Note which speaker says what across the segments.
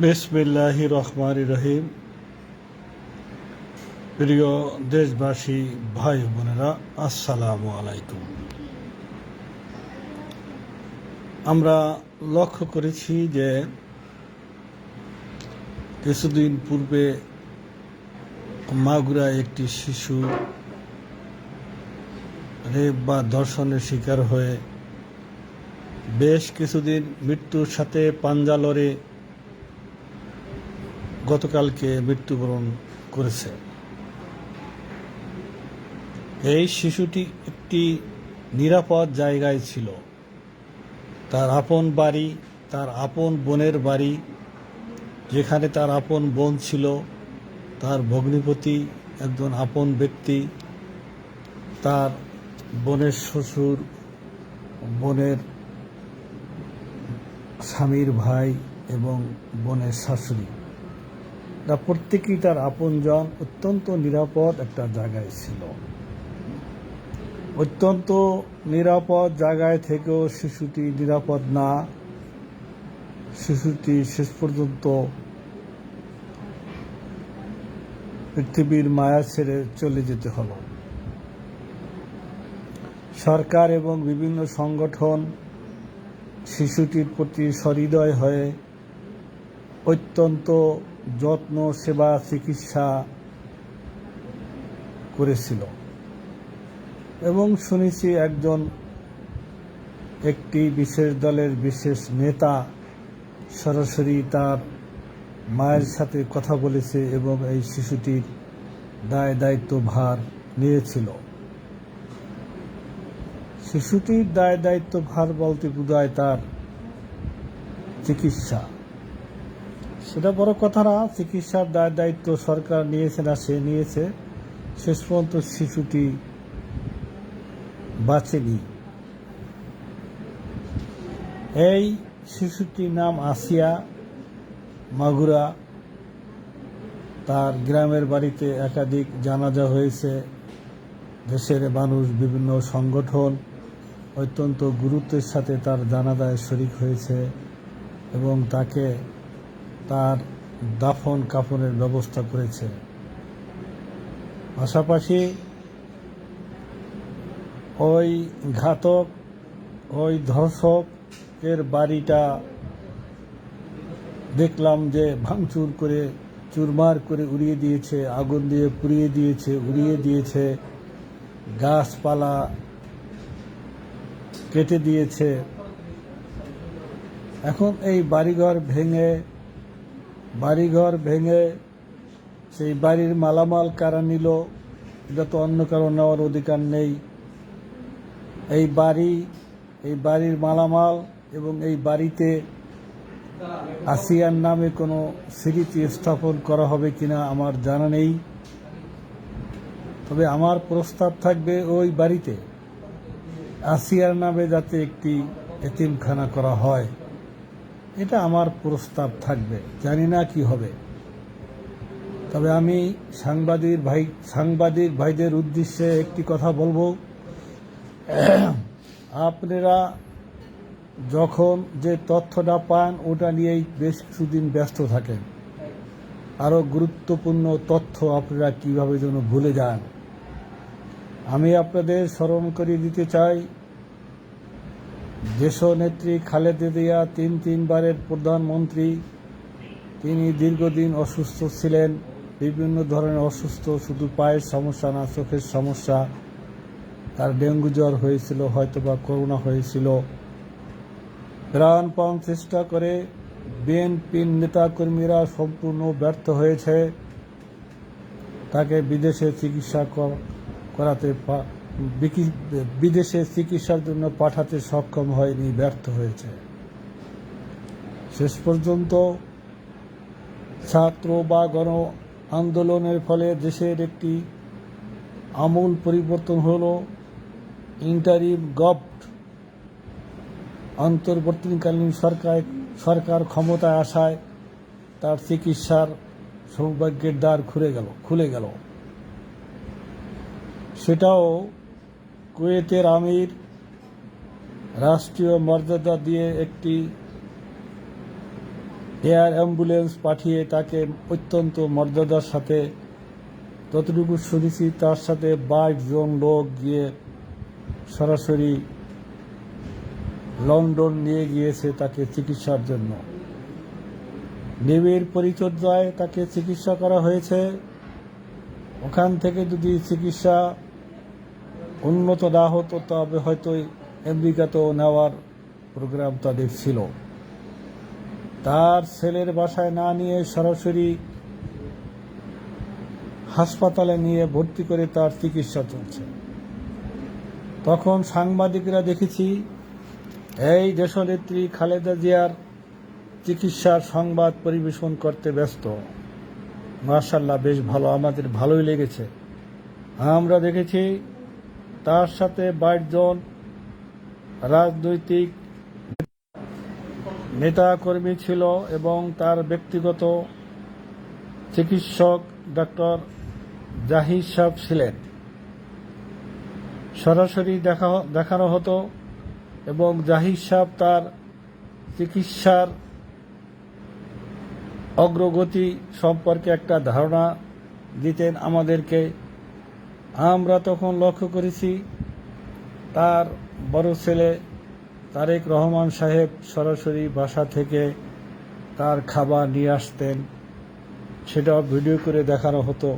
Speaker 1: বিসমিল্লাহির রহমানির রহিম। প্রিয় দেশবাসী, ভাই বোনেরা, আসসালামু আলাইকুম। আমরা লক্ষ্য করেছি যে কিছুদিন পূর্বে মাগুরায় একটি শিশু রেপ বা ধর্ষণের শিকার হয়ে বেশ কিছুদিন মৃত্যুর সাথে পাঞ্জা লড়ে গতকালকে মৃত্যুবরণ করেছে। এই শিশুটি একটি নিরাপদ জায়গায় ছিল, তার আপন বাড়ি, তার আপন বোনের বাড়ি, যেখানে তার আপন বোন ছিল, তার ভগ্নিপতি একজন আপন ব্যক্তি, তার বোনের শ্বশুর, বোনের স্বামীর ভাই এবং বোনের শাশুড়ি, তা প্রত্যেকেই তার আপনজন। অত্যন্ত নিরাপদ একটা জায়গায় ছিল। অত্যন্ত নিরাপদ জায়গায় থেকেও শিশুটি নিরাপদ না। শিশুটি শেষ পর্যন্ত পৃথিবীর মায়া ছেড়ে চলে যেতে হলো। সরকার এবং বিভিন্ন সংগঠন শিশুটির প্রতি সহৃদয় হয়ে অত্যন্ত যত্ন, সেবা, চিকিৎসা করেছিল এবং শুনেছি একটি বিশেষ দলের বিশেষ নেতা সরাসরি তার মায়ের সাথে কথা বলেছে এবং এই শিশুটির দায়িত্ব ভার নিয়েছিল। শিশুটির দায়িত্ব ভার বলতে বোঝায় তার চিকিৎসা। সেটা বড় কথা না, চিকিৎসার দায়িত্ব সরকার নিয়েছে না সে নিয়েছে, শেষ পর্যন্ত শিশুটি বাঁচেনি। এই শিশুটির নাম আসিয়া, মাগুরা। তার গ্রামের বাড়িতে একাধিক জানাজা হয়েছে। দেশের মানুষ, বিভিন্ন সংগঠন অত্যন্ত গুরুত্বের সাথে তার জানাজায় শরিক হয়েছে এবং তাকে তার দাফন কাফনের ব্যবস্থা করেছে। পাশাপাশি ওই ঘাতক, ওই ধর্ষকের বাড়িটা দেখলাম যে ভাঙচুর করে, চুরমার করে উড়িয়ে দিয়েছে, আগুন দিয়ে পুড়িয়ে দিয়েছে, উড়িয়ে দিয়েছে, গাছপালা কেটে দিয়েছে। এখন এই বাড়িঘর ভেঙে সেই বাড়ির মালামাল কারা নিল, এটা তো অন্য কারো নেওয়ার অধিকার নেই। এই বাড়ির মালামাল এবং এই বাড়িতে আসিয়ার নামে কোনো স্মৃতি স্থাপন করা হবে কিনা আমার জানা নেই। তবে আমার প্রস্তাব থাকবে ওই বাড়িতে আসিয়ার নামে যাতে একটি এতিমখানা করা হয়, এটা আমার প্রস্তাব থাকবে। জানি না কি হবে। তবে আমি সাংবাদিক ভাইদের উদ্দেশ্যে একটি কথা বলবো। আপনারা যখন যে তথ্যটা পান ওটা নিয়েই বেশ কিছুদিন ব্যস্ত থাকেন। আরও গুরুত্বপূর্ণ তথ্য আপনারা কিভাবে যেন ভুলে যান। আমি আপনাদের স্মরণ করিয়ে দিতে চাই, দেশনেত্রী খালেদা জিয়া তিনবারের প্রধানমন্ত্রী। তিনি দীর্ঘদিন অসুস্থ ছিলেন, বিভিন্ন ধরনের অসুস্থ, শুধু পায়ের সমস্যা না, চোখের সমস্যা। তার ডেঙ্গু জ্বর হয়েছিল, হয়তোবা করোনা হয়েছিল। প্রাণপণ চেষ্টা করে বিএনপির নেতাকর্মীরা সম্পূর্ণ ব্যর্থ হয়েছে। তাকে বিদেশে চিকিৎসার জন্য পাঠাতে সক্ষম হয়নি, ব্যর্থ হয়েছে। শেষ পর্যন্ত ছাত্র বা গণ আন্দোলনের ফলে দেশের একটি আমূল পরিবর্তন হলো। ইন্টারিম অন্তর্বর্তীকালীন সরকার ক্ষমতায় আসায় তার চিকিৎসার সৌভাগ্যের দ্বার খুলে গেল। সেটাও কুয়েতের আমির রাষ্ট্রীয় মর্যাদা দিয়ে একটি এয়ার অ্যাম্বুলেন্স পাঠিয়ে তাকে অত্যন্ত মর্যাদার সাথে, ততটুকু শুনেছি, তার সাথে 22 জন লোক গিয়ে সরাসরি লন্ডন নিয়ে গিয়েছে তাকে চিকিৎসার জন্য। নেভির পরিচর্যায় তাকে চিকিৎসা করা হয়েছে। ওখান থেকে যদি চিকিৎসা উন্নত না হতো তবে হয়তো আমেরিকাতেও নেওয়ার প্রোগ্রাম তাদের ছিল। তার ছেলের বাসায় না নিয়ে সরাসরি হাসপাতালে নিয়ে ভর্তি করে তার চিকিৎসা চলছে। তখন সাংবাদিকরা দেখেছি এই দেশনেত্রী খালেদা জিয়ার চিকিৎসার সংবাদ পরিবেশন করতে ব্যস্ত। মাশাআল্লাহ, বেশ ভালো, আমাদের ভালোই লেগেছে। আমরা দেখেছি তার সাথে 22 জন রাজনৈতিক নেতাকর্মী ছিল এবং তার ব্যক্তিগত চিকিৎসক ডক্টর জাহিদ সাহেব ছিলেন। সরাসরি দেখানো হতো এবং জাহিদ সাহেব তার চিকিৎসার অগ্রগতি সম্পর্কে একটা ধারণা দিতেন আমাদেরকে। আমরা তখন লক্ষ্য করেছি তার বড় ছেলে তারেক রহমান সাহেব সরাসরি বাসা থেকে তার খাবার নিয়ে আসতেন, সেটাও ভিডিও করে দেখানো হতো।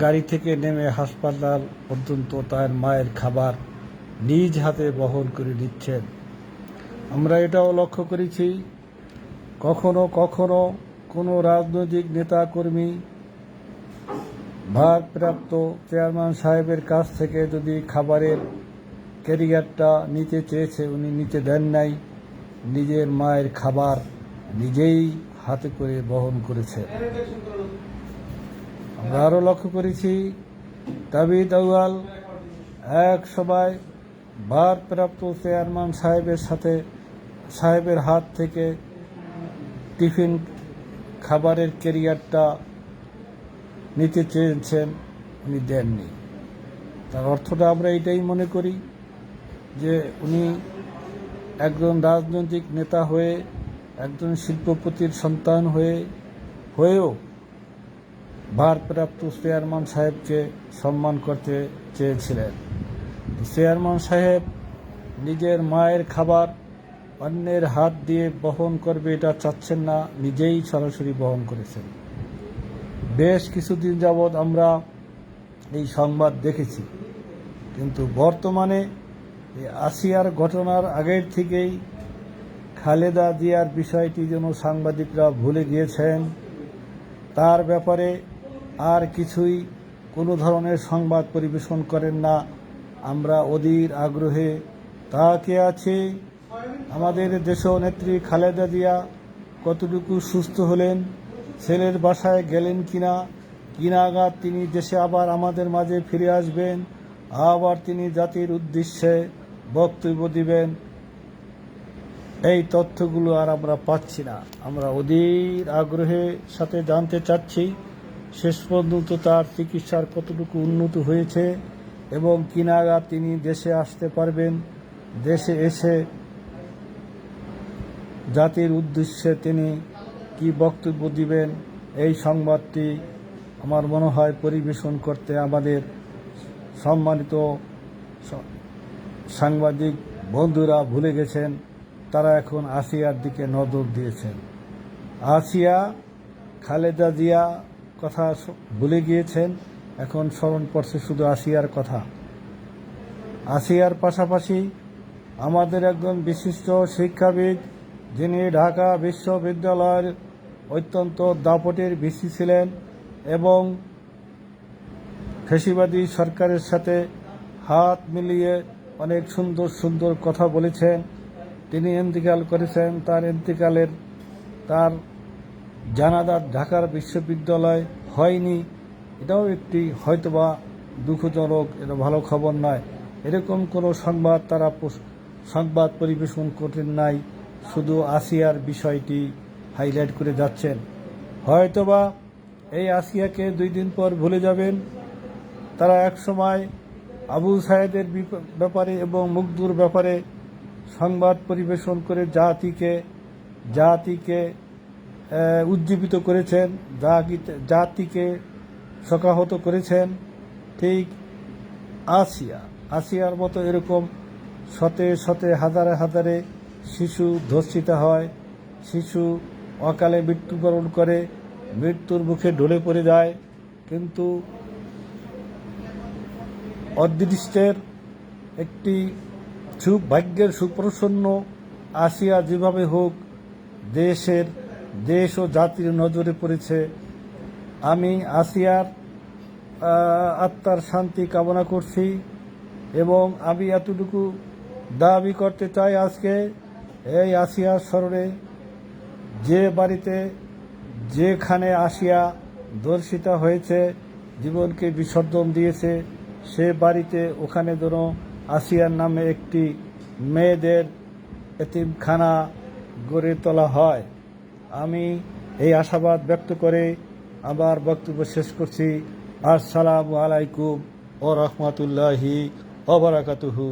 Speaker 1: গাড়ি থেকে নেমে হাসপাতাল পর্যন্ত তার মায়ের খাবার নিজ হাতে বহন করে দিচ্ছেন। আমরা এটাও লক্ষ্য করেছি কখনো কখনো কোনো রাজনৈতিক নেতাকর্মী ভারপ্রাপ্ত চেয়ারম্যান সাহেবের কাছ থেকে যদি খাবারের ক্যারিয়ারটা নিতে চেয়েছে, উনি নিতে দেন নাই, নিজের মায়ের খাবার নিজেই হাতে করে বহন করেছে। আমরা আরও লক্ষ্য করেছি তাবিদ আউয়াল এক সময় ভারপ্রাপ্ত চেয়ারম্যান সাহেবের হাত থেকে টিফিন খাবারের ক্যারিয়ারটা নিতে চেয়েছেন, উনি দেননি। তার অর্থটা আমরা এটাই মনে করি যে উনি একজন রাজনৈতিক নেতা হয়ে, একজন শিল্পপতির সন্তান হয়েও ভারপ্রাপ্ত চেয়ারম্যান সাহেবকে সম্মান করতে চেয়েছিলেন। চেয়ারম্যান সাহেব নিজের মায়ের খাবার অন্যের হাত দিয়ে বহন করবে এটা চাচ্ছেন না, নিজেই সরাসরি বহন করেছেন। বেশ কিছুদিন যাবৎ আমরা এই সংবাদ দেখেছি, কিন্তু বর্তমানে আসিয়ার ঘটনার আগের থেকেই খালেদা জিয়ার বিষয়টি যেন সাংবাদিকরা ভুলে গিয়েছেন। তার ব্যাপারে আর কিছুই কোনো ধরনের সংবাদ পরিবেশন করেন না। আমরা অধীর আগ্রহে তাকিয়ে আছি আমাদের দেশনেত্রী খালেদা জিয়া কতটুকু সুস্থ হলেন, ছেলের বাসায় গেলেন কিনা, কি নাগাদ তিনি দেশে আবার আমাদের মাঝে ফিরে আসবেন, আবার তিনি জাতির উদ্দেশ্যে বক্তব্য দিবেন। এই তথ্যগুলো আর আমরা পাচ্ছি না। আমরা অধীর আগ্রহের সাথে জানতে চাচ্ছি শেষ পর্যন্ত তার চিকিৎসার কতটুকু উন্নত হয়েছে এবং কি নাগাদ তিনি দেশে আসতে পারবেন, দেশে এসে জাতির উদ্দেশ্যে তিনি কি বক্তব্য দিবেন। এই সংবাদটি আমার মনে হয় পরিবেশন করতে আমাদের সম্মানিত সাংবাদিক বন্ধুরা ভুলে গেছেন। তারা এখন আসিয়ার দিকে নজর দিয়েছেন। আসিয়া খালেদা জিয়া কথা ভুলে গিয়েছেন, এখন স্মরণ পড়ছে শুধু আসিয়ার কথা। আসিয়ার পাশাপাশি আমাদের একজন বিশিষ্ট শিক্ষাবিদ, যিনি ঢাকা বিশ্ববিদ্যালয়ের অত্যন্ত দাপটের ভিসি ছিলেন এবং ফ্যাসিবাদী সরকারের সাথে হাত মিলিয়ে অনেক সুন্দর সুন্দর কথা বলেছেন, তিনি ইন্তেকাল করেছেন। তার জানাজা ঢাকার বিশ্ববিদ্যালয় হয়নি, এটাও একটি হয়তোবা দুঃখজনক, এটা ভালো খবর নয়। এরকম কোনো সংবাদ পরিবেশন করতেন নাই, শুধু আসিয়ার বিষয়টি হাইলাইট করে যাচ্ছেন। হয়তোবা এই আসিয়াকে 2 দিন পর ভুলে যাবেন। তারা একসময় আবু সায়েদের ব্যাপারে এবং মুগ্ধুর ব্যাপারে সংবাদ পরিবেশন করে জাতিকে জাতিকে উজ্জীবিত করেছেন, জাতিকে শোকাহত করেছেন। ঠিক আসিয়ার মতো এরকম শতে শতে হাজারে হাজারে শিশু ধর্ষিত হয়, শিশু অকালে মৃত্যুবরণ করে, মৃত্যুর মুখে ঢলে পড়ে যায়। কিন্তু অদৃষ্টের একটি ভাগ্যের সুপ্রসন্ন আসিয়া যেভাবে হোক দেশ ও জাতির নজরে পড়েছে। আমি আসিয়ার আত্মার শান্তি কামনা করছি এবং আমি এতটুকু দাবি করতে চাই, আজকে এই আসিয়ার স্মরণে যে বাড়িতে যেখানে আসিয়া ধর্ষিতা হয়েছে, জীবনকে বিসর্জন দিয়েছে, সে বাড়িতে ওখানে যেন আসিয়ার নামে একটি মেয়েদের এতিমখানা গড়ে তোলা হয়। আমি এই আশাবাদ ব্যক্ত করে আমার বক্তব্য শেষ করছি। আসসালামু আলাইকুম ওয়া রাহমাতুল্লাহি ওয়া বারাকাতুহু।